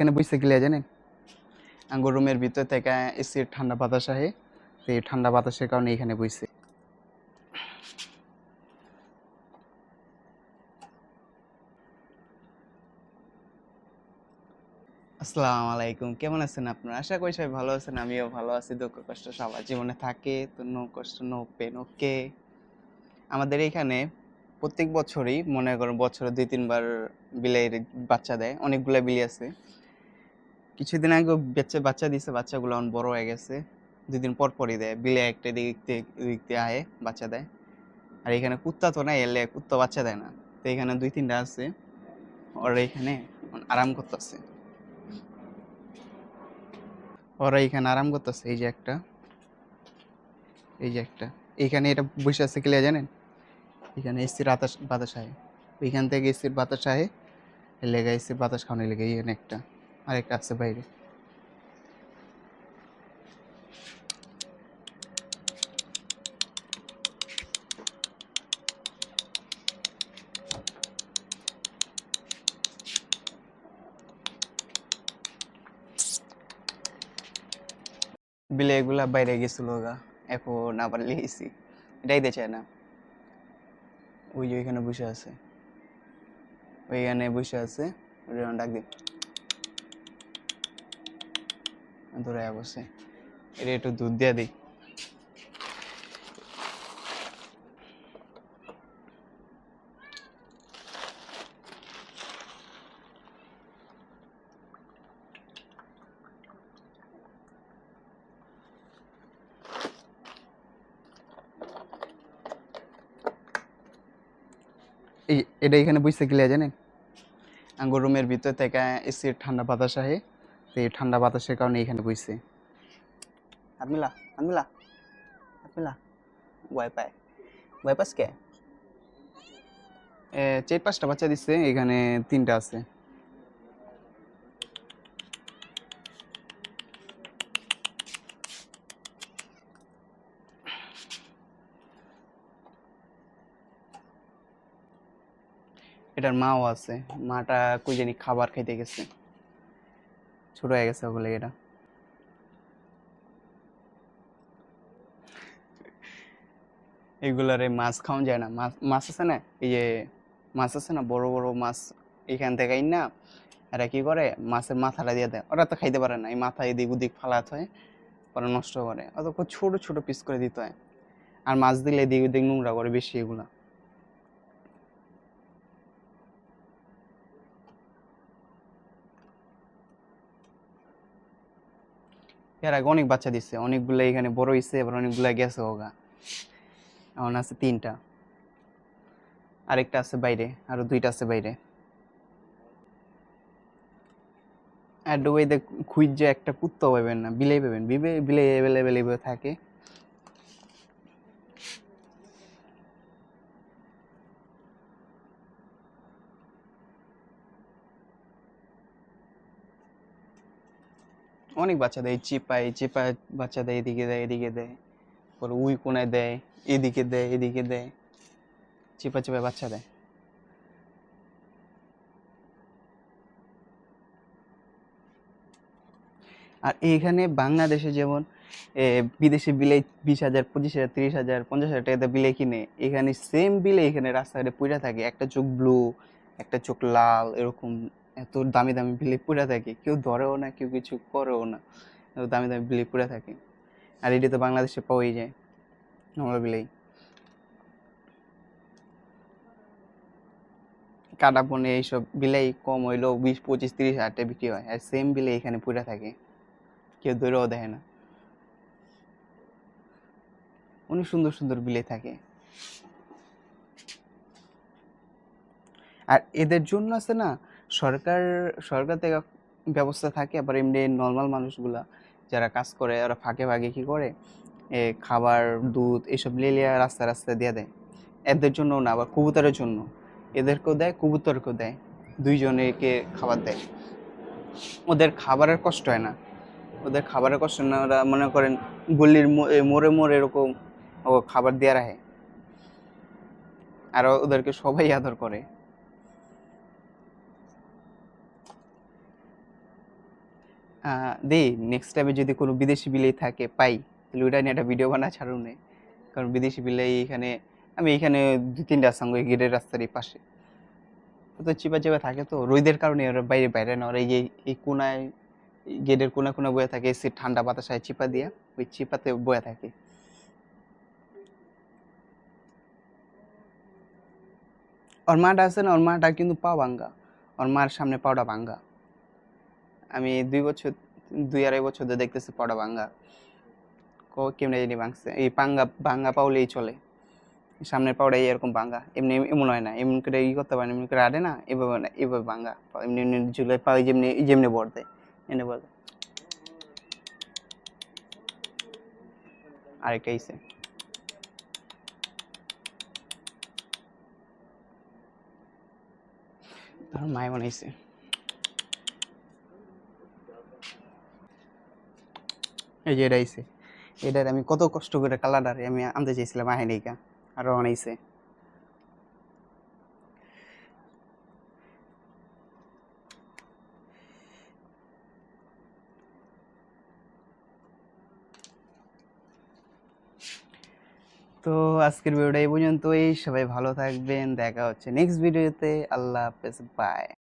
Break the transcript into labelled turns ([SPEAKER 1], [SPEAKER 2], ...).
[SPEAKER 1] এখানে বুঝতে গেলে জানেন আঙ্গুর রুমের ভিতর থেকে এসির ঠান্ডা বাতাস আহে, সেই ঠান্ডা বাতাসের কারণে এখানে বইছে। আসসালামু আলাইকুম, কেমন আছেন আপনারা? আশা করি সবাই ভালো আছেন, আমিও ভালো আছি। দুঃখ কষ্ট সবার জীবনে থাকে, তো নো কষ্ট নো পেন, ওকে। আমাদের এখানে প্রত্যেক বছরই মনে করেন বছরে 2-3 বার বিলের বাচ্চা দেয়, অনেকগুলো বিলি আছে। কিছুদিন আগে বাচ্চা দিছে, বাচ্চাগুলো এখন বড় হয়ে গেছে, 2 দিন পর পরই দেয় বিলে, একটা দিক দিয়ে আয়ে বাচ্চা দেয়। আর এখানে কুত্তা তো নাই, এলে কুত্তা বাচ্চা দেয় না, তো এখানে 2-3টা আছে, ওরা এখানে আরাম করতেছে। আরাম করতেছে, এই যে একটা, এই যে একটা, এইখানে এটা বসে আছে ক্লিয়ার জানেন, এখানে এসির বাতাস আহে, ওইখান থেকে এসির বাতাস আহে, লেগে এসির বাতাস খাওয়ানো লেগে এখানে একটা, আরেকটা আছে বাইরে। বিলে এগুলা বাইরে গেছিল গা, এখন আবার লেগেছি, এটাই দেখে না। ওই যে ওইখানে বসে আছে, ওইখানে বসে আছে, ডাক দিন ধরে বসে, এটা একটু দুধ দিয়ে দিই। এটা এখানে বুঝতে গেলে জানেন আঙ্গুর রুমের ভিতর থেকে এসির ঠান্ডা বাতাস আহে, সেই ঠান্ডা বাতাসের কারণে এখানে বইছে। আদমিলা আদমিলা আদমিলা ওয়াইফাই ওয়াইপাস কে 4-5টা বাচ্চা দিচ্ছে, এখানে 3টা আছে। এটার মাও আছে, মাটা কই জানি খাবার খাইতে গেছে, ছোট হয়ে গেছে বলে এটা। এগুলারে মাছ খাওয়ান যায় না, মাছ আছে না, এই যে মাছ আছে না, বড় বড় মাছ, এখান থেকে না এরা কি করে, মাছের মাথাটা দিয়ে দেয়, ওরা তো খাইতে পারে না, এই মাথা এদিক ওদিক ফালাতে হয়, ওরা নষ্ট করে, অত ছোট ছোট পিস করে দিতে হয়। আর মাছ দিলে এদিক ওদিক নোংরা করে বেশি এগুলা। এর আগে অনেক বাচ্চা দিচ্ছে, অনেকগুলো এখানে বড় হয়েছে, এবার অনেকগুলো গেছে ওগা, এখন আছে 3টা, আরেকটা আছে বাইরে, আরো 2টা আছে বাইরে। আর ডুবাইতে খুঁজে একটা কুত্তা পাবেন না, বিলাই পাবেন, বিলে অ্যাভেলেবেল এইভাবে থাকে। অনেক বাচ্চা দেয়, চিপায় চিপায় বাচ্চা দেয়, এদিকে দেয় এদিকে দেয়, পরে উই কোনায় দেয়, এদিকে দেয় এদিকে দেয়, চিপা চিপায় বাচ্চা দেয়। আর এইখানে বাংলাদেশে যেমন বিদেশি বিলাই 20,000 25,000 30,000 50,000 টাকা বিলাই কিনে, এখানে সেম বিলে এখানে রাস্তাঘাটে পড়ে থাকে, একটা চোখ ব্লু একটা চোখ লাল, এরকম এত দামি দামি বিলে পড়ে থাকে, কেউ ধরেও না, কেউ কিছু করেও না, এত দামি দামি বিলে পড়ে থাকে। আর এটি তো বাংলাদেশে পাওয়াই যায়, আমরা বিলাই কাটা পনে এইসব বিলাই কম হইলেও 20 25 30 হাজার টাকা বিক্রি হয়, আর সেম বিলে এখানে পড়ে থাকে, কেউ ধরেও দেখে না। অনেক সুন্দর সুন্দর বিলে থাকে। আর এদের জন্য আছে না, সরকার সরকার থেকে ব্যবস্থা থাকে, আবার এমনি নর্মাল মানুষগুলা যারা কাজ করে ওরা ফাঁকে ফাঁকে কি করে, খাবার দুধ এসব লিয়ে রাস্তা রাস্তায় দিয়ে দেয়। এদের জন্য না, আবার কবুতরের জন্য, এদেরকেও দেয় কবুতরকেও দেয়, দুইজনেকে খাবার দেয়। ওদের খাবারের কষ্ট হয় না, ওদের খাবারের কষ্ট না, ওরা মনে করেন গলির মোড়ে মোড়ে এরকম ও খাবার দিয়ে রাখে, আর ওদেরকে সবাই আদর করে। দেই নেক্সট টাইমে যদি কোনো বিদেশি বিলাই থাকে পাই তাহলে ওইটা নিয়ে একটা ভিডিও বানা ছাড়ুন। কারণ বিদেশি বিলাই এখানে আমি এখানে 2-3টা আছে আমার গেটের রাস্তার এই পাশে। তো চিপা চিপা থাকে, তো রোদের কারণে ওরা বাইরে বাইরে না, ওরা এই কোনায় গেটের কোনা কোনা বয়ে থাকে, এসে ঠান্ডা বাতাসায় চিপা দিয়া ওই চিপাতে বয়ে থাকে। ওর মাটা আছে না, ওর মাটা কিন্তু পা ভাঙ্গা, ওর মার সামনে পাওটা ভাঙ্গা। আমি 2-2.5 বছর ধরে দেখতেছি পাওটা ভাঙ্গা। কেমনে জানি ভাঙছে, এই পাঙ্গা ভাঙ্গা পাওলেই চলে। সামনের পাওটাই এরকম ভাঙ্গা, এমনি এমন হয় না, এমন করে করতে পারে না, এমনি করে আড়ে না, এভাবে না, এভাবে ভাঙ্গা এমনি এমনি ঝুলে পা যেমনি যেমনি বর দেয় এমনি বর দেয়। আরেকটা ইসে তার মায় বানাইছে। এই যে এটা আইছে, এটার আমি কত কষ্ট করে কালারটারে আমি আনতে চাইছিলাম আহেনিকা, আরো বানাইছে। তো আজকের ভিডিওটা এই পর্যন্তই, সবাই ভালো থাকবেন, দেখা হচ্ছে নেক্সট ভিডিওতে। আল্লাহ হাফেজ, বাই।